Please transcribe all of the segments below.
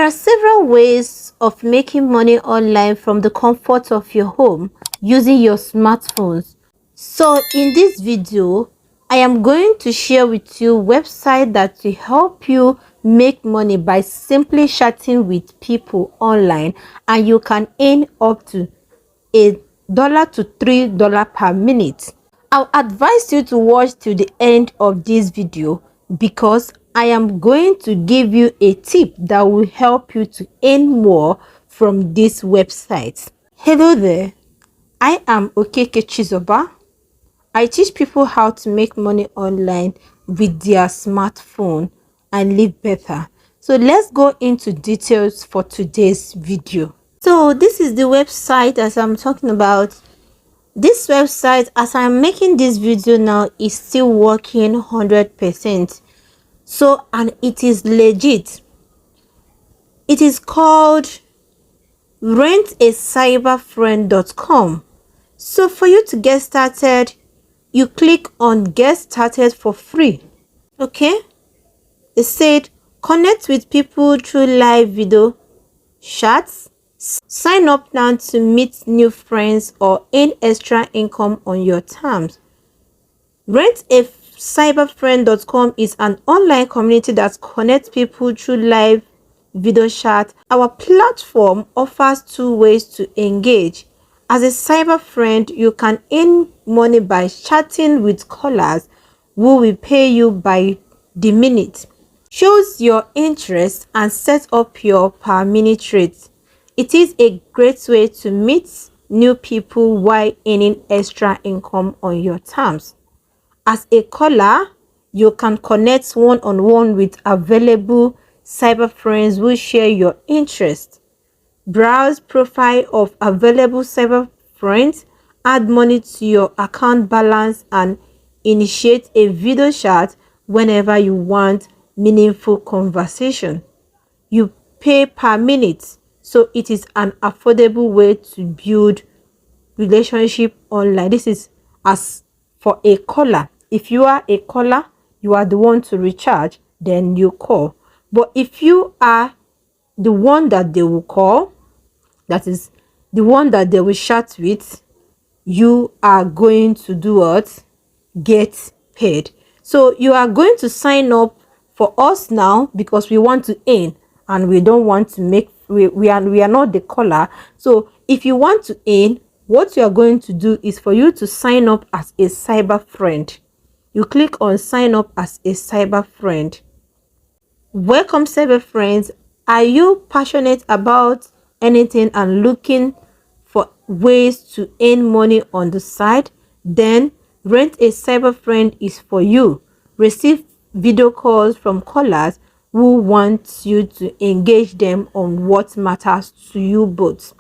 are several ways of making money online from the comfort of your home using your smartphones. So in this video, I am going to share with you websites that will help you make money by simply chatting with people online, and you can earn up to $1 to $3 per minute. I'll advise you to watch till the end of this video because I am going to give you a tip that will help you to earn more from this website. Hello there, I am Okeke Chizoba. I teach people how to make money online with their smartphone and live better. So let's go into details for today's video. So this is the website as I'm talking about. This website, as I'm making this video now, is still working 100%. So, and it is legit. It is called rentacyberfriend.com. So for you to get started, you click on get started for free. Okay, it said connect with people through live video chats. Sign up now to meet new friends or earn extra income on your terms. Rentacyberfriend.com is an online community that connects people through live video chat. Our platform offers two ways to engage. As a cyber friend, you can earn money by chatting with callers who will pay you by the minute. Choose your interest and set up your per minute rate. It is a great way to meet new people while earning extra income on your terms. As a caller, you can connect one-on-one with available cyber friends who share your interests. Browse profile of available cyber friends, add money to your account balance, and initiate a video chat whenever you want meaningful conversation. You pay per minute, so it is an affordable way to build relationship online. This is as for a caller. If you are a caller, you are the one to recharge, then you call. But if you are the one that they will call, that is the one that they will chat with, you are going to do what? Get paid. So you are going to sign up for us now because we want to earn and we don't want to make, we are not the caller. So if you want to earn, what you are going to do is for you to sign up as a cyber friend. You click on sign up as a cyber friend. Welcome cyber friends. Are you passionate about anything and looking for ways to earn money on the side? Then Rent a Cyber Friend is for you. Receive video calls from callers who want you to engage them on what matters to you both.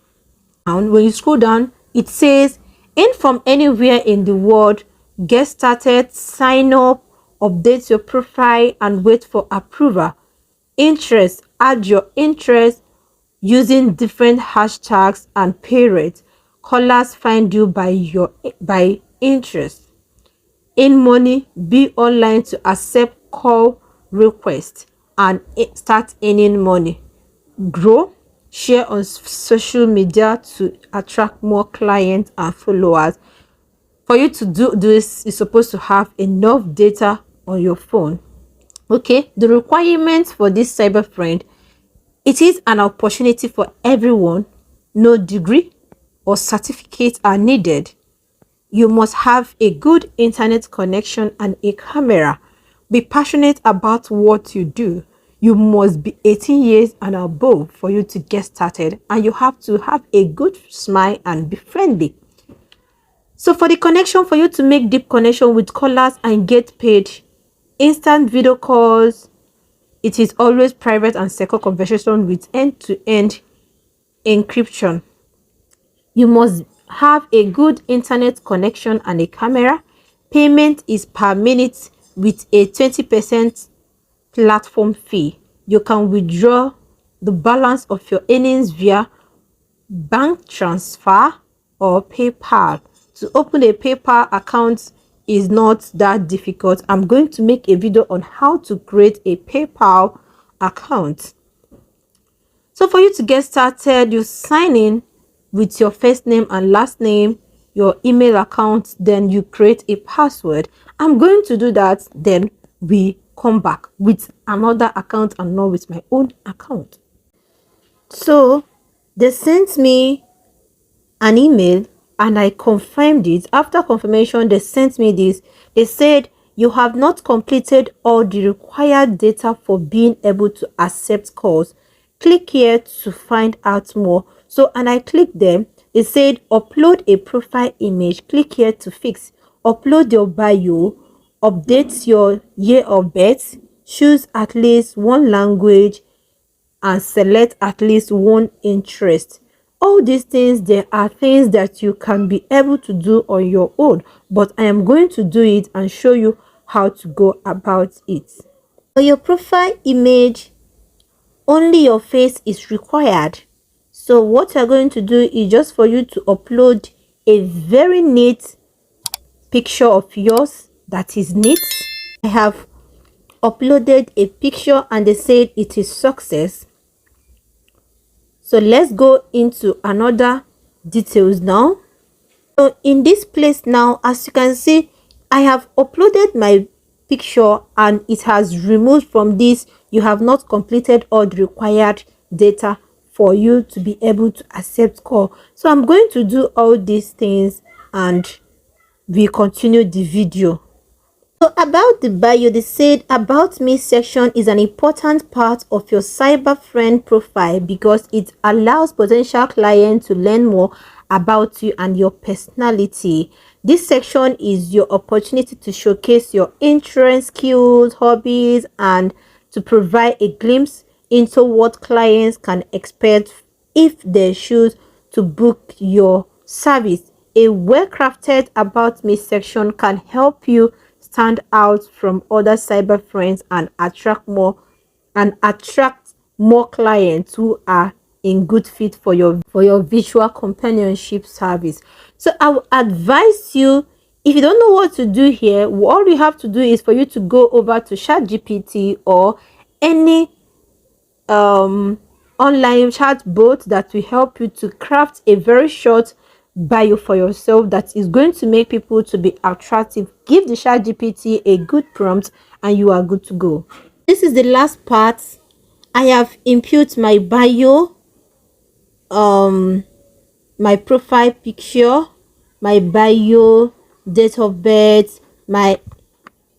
And when you scroll down, it says earn from anywhere in the world. Get started, sign up, update your profile, and wait for approval. Interest, add your interest using different hashtags and pay rates. Callers find you by interest. Earn money, be online to accept call requests and start earning money. Grow, share on social media to attract more clients and followers. For you to do this, you're supposed to have enough data on your phone. Okay, the requirements for this cyber friend: it is an opportunity for everyone. No degree or certificate are needed. You must have a good internet connection and a camera. Be passionate about what you do. You must be 18 years and above for you to get started, and you have to have a good smile and be friendly. So for the connection, for you to make deep connection with callers and get paid, instant video calls, it is always private and secure conversation with end-to-end encryption. You must have a good internet connection and a camera. Payment is per minute with a 20% platform fee. You can withdraw the balance of your earnings via bank transfer or PayPal. To open a PayPal account is not that difficult. I'm going to make a video on how to create a PayPal account. for you to get started, you sign in with your first name and last name, your email account, then you create a password. I'm going to do that, then we come back with another account and not with my own account. So they sent me an email and I confirmed it. After confirmation, they sent me this. They said, you have not completed all the required data for being able to accept calls. Click here to find out more. So, and I clicked them. They said, upload a profile image. Click here to fix. Upload your bio. Update your year of birth. Choose at least one language and select at least one interest. All these things, there are things that you can be able to do on your own, but I am going to do it and show you how to go about it. For your profile image, only your face is required. So what you're going to do is just for you to upload a very neat picture of yours that is neat. I have uploaded a picture and they said it is success. So let's go into another details now. So in this place now, as you can see, I have uploaded my picture and it has removed from this. You have not completed all the required data for you to be able to accept call. So I'm going to do all these things and we continue the video. So about the bio, they said about me section is an important part of your cyber friend profile because it allows potential clients to learn more about you and your personality. This section is your opportunity to showcase your interests, skills, hobbies, and to provide a glimpse into what clients can expect if they choose to book your service. A well-crafted about me section can help you stand out from other cyber friends and attract more clients who are in good fit for your visual companionship service. So I would advise you, if you don't know what to do here, all you have to do is for you to go over to ChatGPT or any online chat bot that will help you to craft a very short bio for yourself that is going to make people to be attractive. Give the ChatGPT a good prompt and you are good to go. This is the last part. I have input my bio, my profile picture, my bio, date of birth, my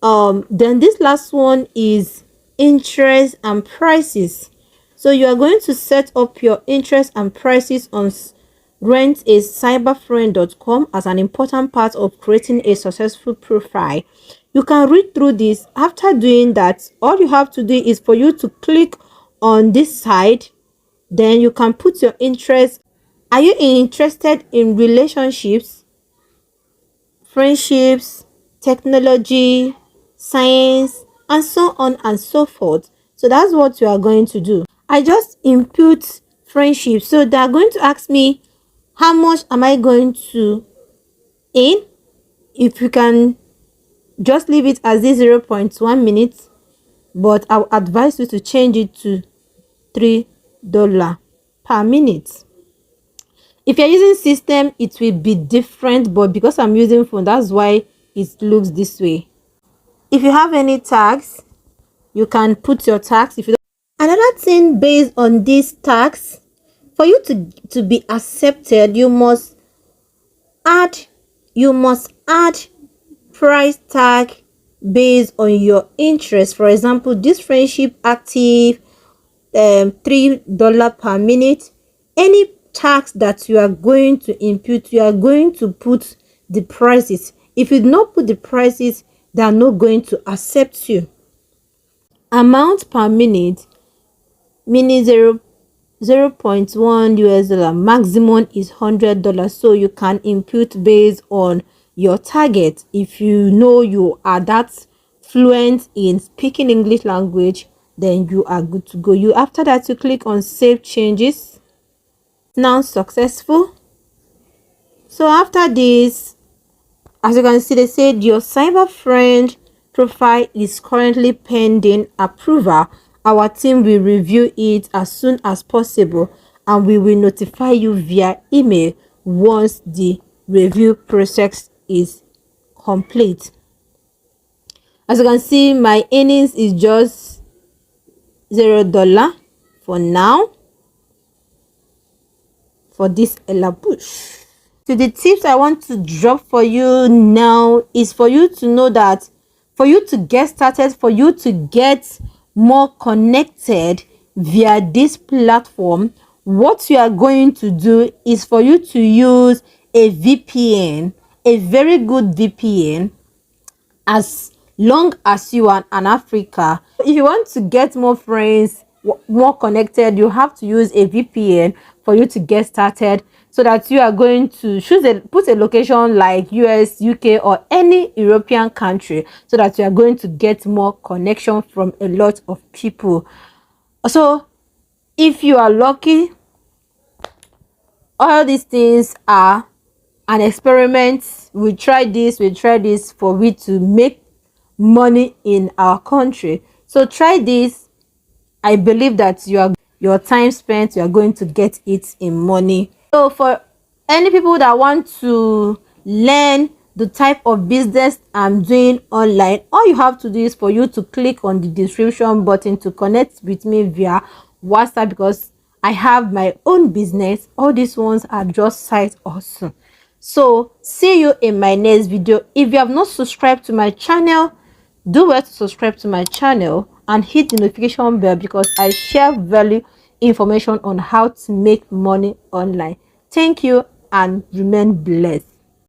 then this last one is interest and prices. So you are going to set up your interest and prices on rentacyberfriend.com as an important part of creating a successful profile. You can read through this. After doing that, all you have to do is for you to click on this side. Then you can put your interest. Are you interested in relationships, friendships, technology, science, and so on and so forth? So that's what you are going to do. I just input friendship, so they are going to ask me how much am I going to earn. If you can just leave it as 0.1 minutes, but I will advise you to change it to $3 per minute. If you're using system, it will be different, but because I'm using phone, that's why it looks this way. If you have any tags, you can put your tags. If you don't, another thing based on these tags, for you to be accepted, you must add price tag based on your interest. For example, this friendship active, $3 per minute. Any tax that you are going to input, you are going to put the prices. If you do not put the prices, they are not going to accept you. Amount per minute, meaning 0.1 US dollar, maximum is $100. So you can input based on your target. If you know you are that fluent in speaking English language, then you are good to go. After that, you click on save changes. Now successful. So after this, as you can see, they said your cyber friend profile is currently pending approval. Our team will review it as soon as possible, and we will notify you via email once the review process is complete. As you can see, my earnings is just $0 for now for this Ella Bush. So the tips I want to drop for you now is for you to know that for you to get started, for you to get more connected via this platform, what you are going to do is for you to use a VPN, a very good VPN, as long as you are in Africa. If you want to get more friends, more connected, you have to use a VPN for you to get started, so that you are going to put a location like US, UK, or any European country, so that you are going to get more connection from a lot of people. So if you are lucky, all these things are an experiment. We try this for we to make money in our country. So try this. I believe that your time spent, you are going to get it in money. So for any people that want to learn the type of business I'm doing online, all you have to do is for you to click on the description button to connect with me via WhatsApp, because I have my own business. All these ones are just side hustle. So see you in my next video. If you have not subscribed to my channel, do well to subscribe to my channel and hit the notification bell, because I share value information on how to make money online. Thank you and remain blessed.